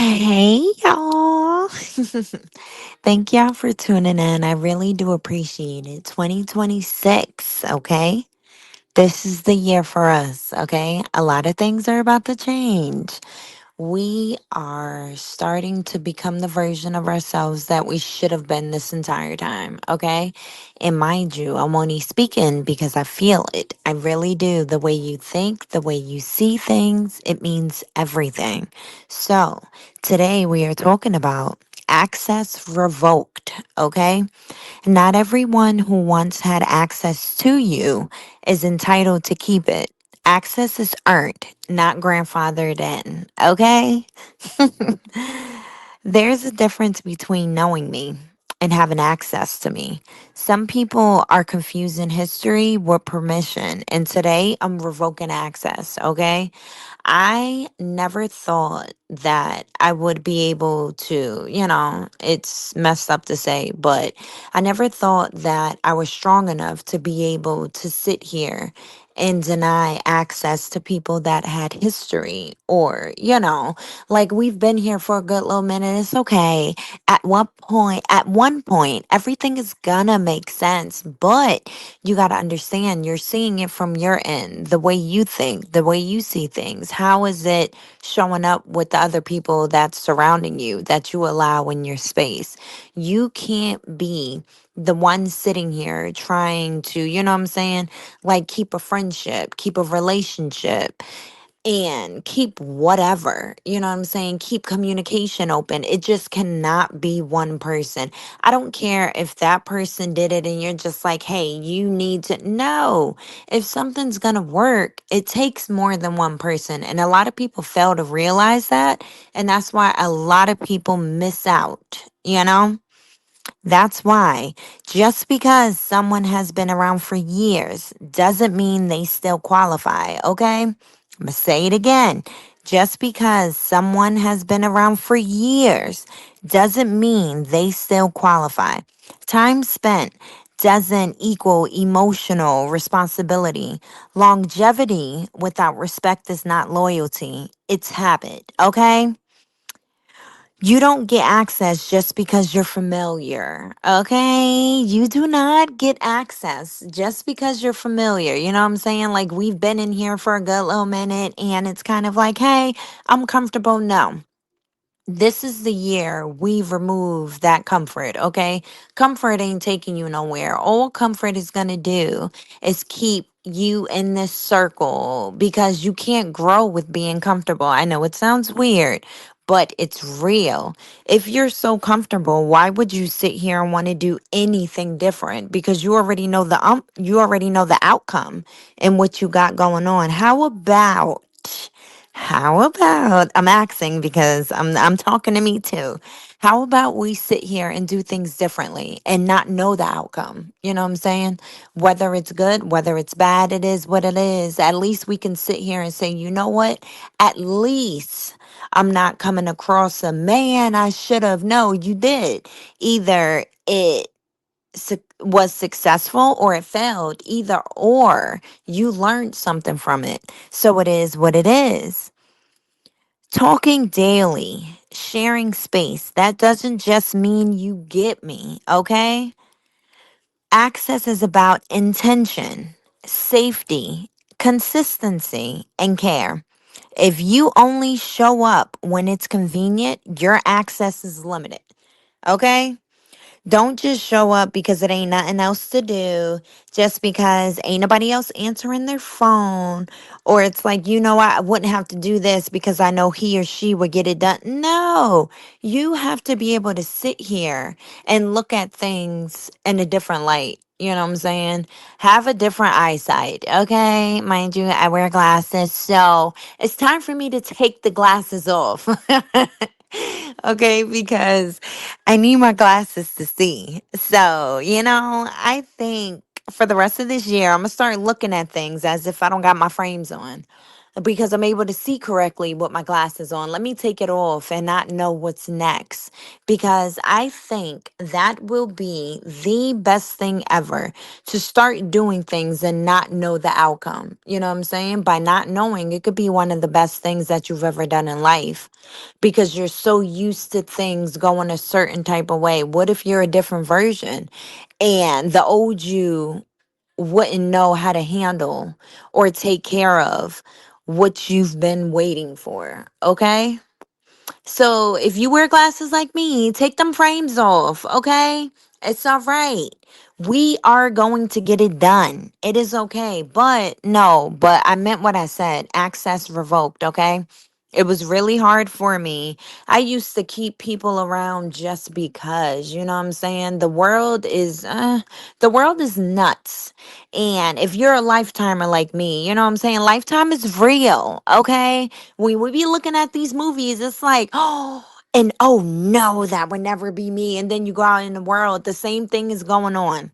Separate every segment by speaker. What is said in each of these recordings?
Speaker 1: Hey, y'all. Thank y'all for tuning in. I really do appreciate it. 2026, okay? This is the year for us, okay? A lot of things are about to change. We are starting to become the version of ourselves that we should have been this entire time, okay? And mind you, I'm only speaking because I feel it. I really do. The way you think, the way you see things, it means everything. So, today we are talking about access revoked, okay? Not everyone who once had access to you is entitled to keep it. Access is earned, not grandfathered in. Okay? There's a difference between knowing me and having access to me. Some people are confusing history with permission, and today I'm revoking access. Okay? I never thought that I would be able to, it's messed up to say, but I never thought that I was strong enough to be able to sit here and deny access to people that had history or, like we've been here for a good little minute. It's okay. At one point, everything is gonna make sense, but you got to understand you're seeing it from your end, the way you think, the way you see things. How is it showing up with the other people that's surrounding you that you allow in your space? You can't be the one sitting here trying to, you know what I'm saying? Like keep a friendship, keep a relationship and keep whatever, you know what I'm saying? Keep communication open. It just cannot be one person. I don't care if that person did it and you're just like, hey, you need to know if something's gonna work, it takes more than one person. And a lot of people fail to realize that. And that's why a lot of people miss out, you know? That's why just because someone has been around for years doesn't mean they still qualify, okay? I'm gonna say it again. Just because someone has been around for years doesn't mean they still qualify. Time spent doesn't equal emotional responsibility. Longevity without respect is not loyalty, it's habit, okay? You don't get access just because you're familiar. Okay? You do not get access just because you're familiar. You know what I'm saying? Like we've been in here for a good little minute and it's kind of like, hey, I'm comfortable. No. This is the year we've removed that comfort, okay? Comfort ain't taking you nowhere. All comfort is going to do is keep you in this circle because you can't grow with being comfortable. I know it sounds weird, but it's real. If you're so comfortable, why would you sit here and want to do anything different? Because you already know the outcome and what you got going on. How about I'm asking because I'm talking to me too. How about we sit here and do things differently and not know the outcome? You know what I'm saying? Whether it's good, whether it's bad, it is what it is. At least we can sit here and say, you know what? At least I'm not coming across a man I should have. No, you did. Either it was successful or it failed. Either or you learned something from it. So it is what it is. Talking daily, sharing space, that doesn't just mean you get me, okay? Access is about intention, safety, consistency, and care. If you only show up when it's convenient, your access is limited, okay? Don't just show up because it ain't nothing else to do, just because ain't nobody else answering their phone, or it's like, I wouldn't have to do this because I know he or she would get it done. No, you have to be able to sit here and look at things in a different light. You know what I'm saying? Have a different eyesight, okay? Mind you, I wear glasses, so it's time for me to take the glasses off. Okay, because I need my glasses to see. So, I think for the rest of this year, I'm going to start looking at things as if I don't got my frames on. because I'm able to see correctly with my glasses on. Let me take it off and not know what's next, because I think that will be the best thing ever, to start doing things and not know the outcome. You know what I'm saying? By not knowing, it could be one of the best things that you've ever done in life, because you're so used to things going a certain type of way. What if you're a different version and the old you wouldn't know how to handle or take care of what you've been waiting for? Okay? So if you wear glasses like me, take them frames off, okay? It's all right. We are going to get it done. It is okay. But no, but I meant what I said. Access revoked, okay? It was really hard for me. I used to keep people around just because, you know what I'm saying? The world is nuts. And if you're a lifetimer like me, you know what I'm saying? Lifetime is real, okay? When we be looking at these movies, it's like, oh, and oh no, that would never be me. And then you go out in the world, the same thing is going on.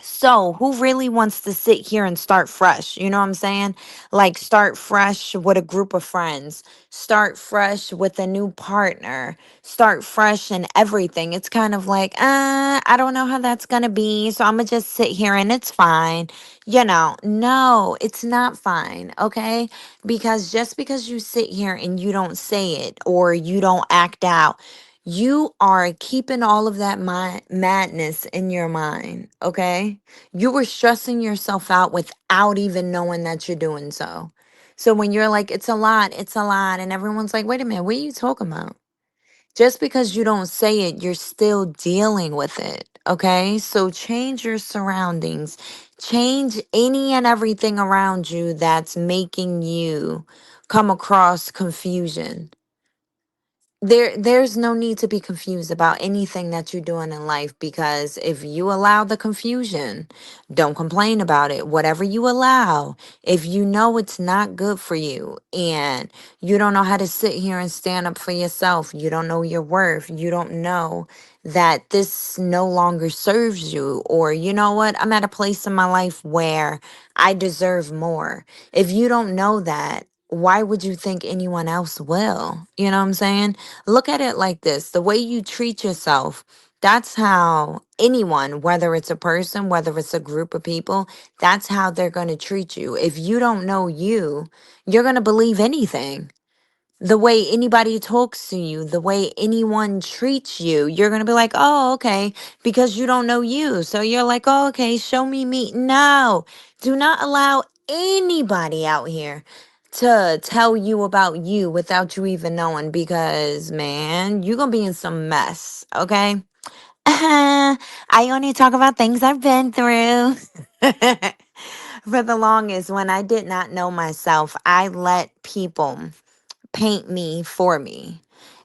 Speaker 1: So, who really wants to sit here and start fresh? You know what I'm saying? Like, start fresh with a group of friends, start fresh with a new partner, start fresh and everything. It's kind of like, I don't know how that's going to be. So, I'm going to just sit here and it's fine. No, it's not fine. Okay. Because just because you sit here and you don't say it or you don't act out, you are keeping all of that madness in your mind, okay? You were stressing yourself out without even knowing that you're doing so. So when you're like, it's a lot, and everyone's like, wait a minute, what are you talking about? Just because you don't say it, you're still dealing with it, okay? So change your surroundings, change any and everything around you that's making you come across confusion. There's no need to be confused about anything that you're doing in life, because if you allow the confusion, don't complain about it. Whatever you allow, if you know it's not good for you and you don't know how to sit here and stand up for yourself, you don't know your worth, you don't know that this no longer serves you, or you know what, I'm at a place in my life where I deserve more. If you don't know that, why would you think anyone else will? You know what I'm saying? Look at it like this: the way you treat yourself, that's how anyone, whether it's a person, whether it's a group of people, that's how they're going to treat you. If you don't know you, you're going to believe anything. The way anybody talks to you, the way anyone treats you, you're going to be like, oh, okay, because you don't know you. So you're like, oh, okay, show me me. No, do not allow anybody out here to tell you about you without you even knowing, because, man, you're going to be in some mess, okay? I only talk about things I've been through. For the longest, when I did not know myself, I let people paint me for me.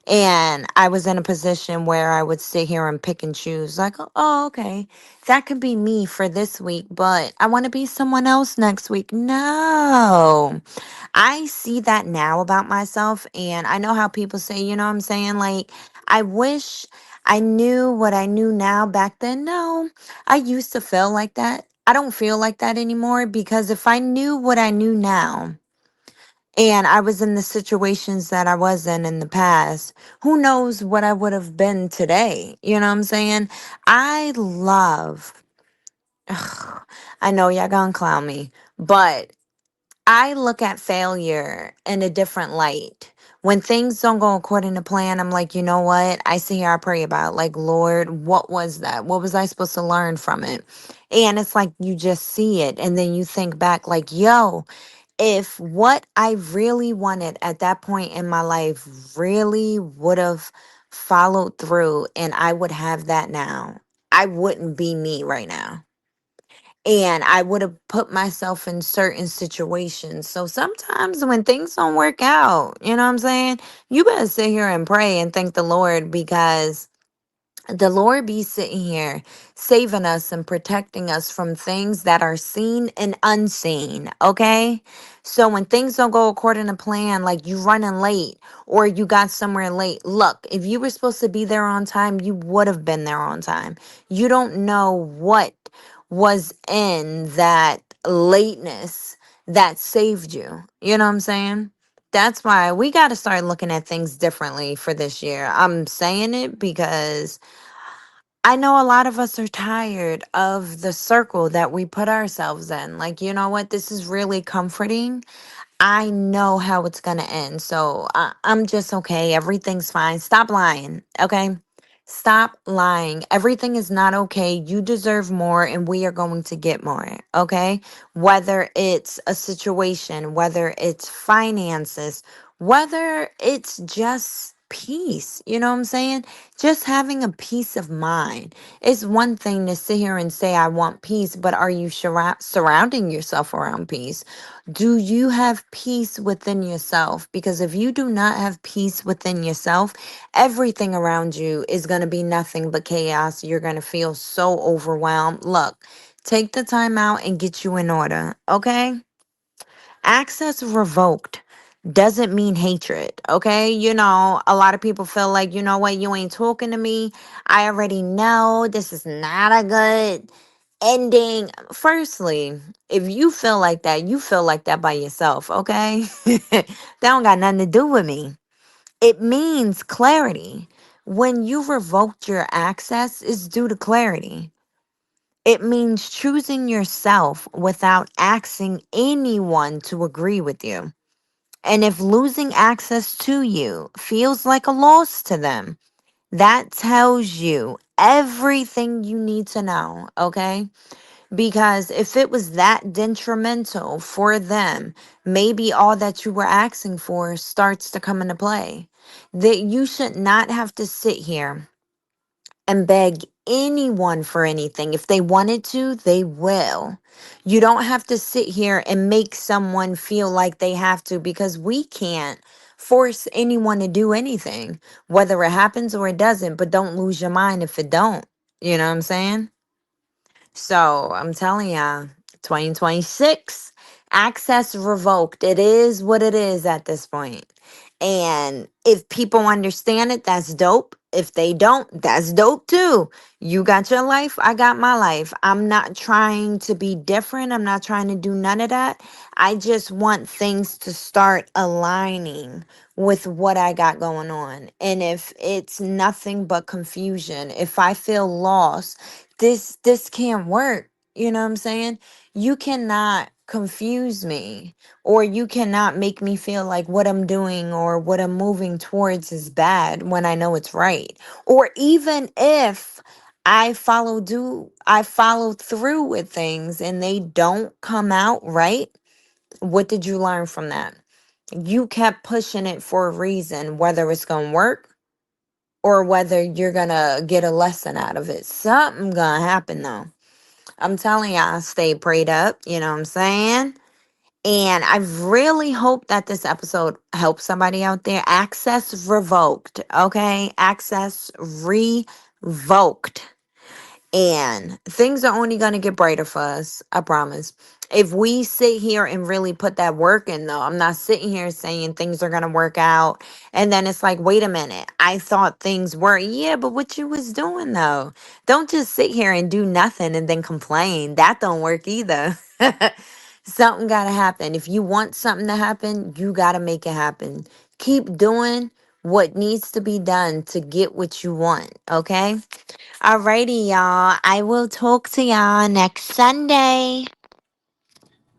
Speaker 1: And I was in a position where I would sit here and pick and choose, like, oh, okay, that could be me for this week, but I want to be someone else next week. No, I see that now about myself. And I know how people say, you know what I'm saying? Like, I wish I knew what I knew now back then. No, I used to feel like that. I don't feel like that anymore, because if I knew what I knew now, and I was in the situations that I was in the past, who knows what I would have been today? You know what I'm saying? I love, I know y'all gonna clown me, but I look at failure in a different light. When things don't go according to plan, I'm like, you know what? I sit here, I pray about, like, Lord, what was that? What was I supposed to learn from it? And it's like you just see it, and then you think back, like, yo, if what I really wanted at that point in my life really would have followed through and I would have that now, I wouldn't be me right now. And I would have put myself in certain situations. So sometimes when things don't work out, you know what I'm saying? You better sit here and pray and thank the Lord, because the Lord be sitting here saving us and protecting us from things that are seen and unseen. Okay. So when things don't go according to plan, like you running late or you got somewhere late, look, if you were supposed to be there on time, you would have been there on time. You don't know what was in that lateness that saved you. You know what I'm saying? That's why we got to start looking at things differently for this year. I'm saying it because I know a lot of us are tired of the circle that we put ourselves in. Like, you know what? This is really comforting. I know how it's going to end. So I'm just okay. Everything's fine. Stop lying. Okay. Stop lying. Everything is not okay. You deserve more, and we are going to get more. Okay. Whether it's a situation, whether it's finances, whether it's just peace. You know what I'm saying? Just having a peace of mind. It's one thing to sit here and say, I want peace, but are you surrounding yourself around peace? Do you have peace within yourself? Because if you do not have peace within yourself, everything around you is going to be nothing but chaos. You're going to feel so overwhelmed. Look, take the time out and get you in order, okay? Access revoked doesn't mean hatred, okay? You know, a lot of people feel like, you know what, you ain't talking to me. I already know this is not a good ending. Firstly, if you feel like that, you feel like that by yourself, okay? That don't got nothing to do with me. It means clarity. When you revoked your access, it's due to clarity. It means choosing yourself without asking anyone to agree with you. And if losing access to you feels like a loss to them, that tells you everything you need to know, okay? Because if it was that detrimental for them, maybe all that you were asking for starts to come into play. That you should not have to sit here and beg anyone for anything. If they wanted to, they will. You don't have to sit here and make someone feel like they have to, because we can't force anyone to do anything, whether it happens or it doesn't. But don't lose your mind if it don't. You know what I'm saying? So I'm telling ya, 2026, access revoked. It is what it is at this point. And if people understand it, that's dope. If they don't, that's dope too. You got your life, I got my life. I'm not trying to be different. I'm not trying to do none of that. I just want things to start aligning with what I got going on. And if it's nothing but confusion, if I feel lost, this can't work. You know what I'm saying? You cannot confuse me, or you cannot make me feel like what I'm doing or what I'm moving towards is bad when I know it's right. Or even if I follow through with things and they don't come out right, what did you learn from that? You kept pushing it for a reason, whether it's going to work or whether you're going to get a lesson out of it. Something going to happen though. I'm telling y'all, stay prayed up. You know what I'm saying? And I really hope that this episode helps somebody out there. Access revoked. Okay. Access revoked. And things are only going to get brighter for us. I promise. If we sit here and really put that work in, though, I'm not sitting here saying things are going to work out. And then it's like, wait a minute. I thought things were. Yeah, but what you was doing, though? Don't just sit here and do nothing and then complain. That don't work either. Something got to happen. If you want something to happen, you got to make it happen. Keep doing what needs to be done to get what you want. Okay? Alrighty, y'all. I will talk to y'all next Sunday.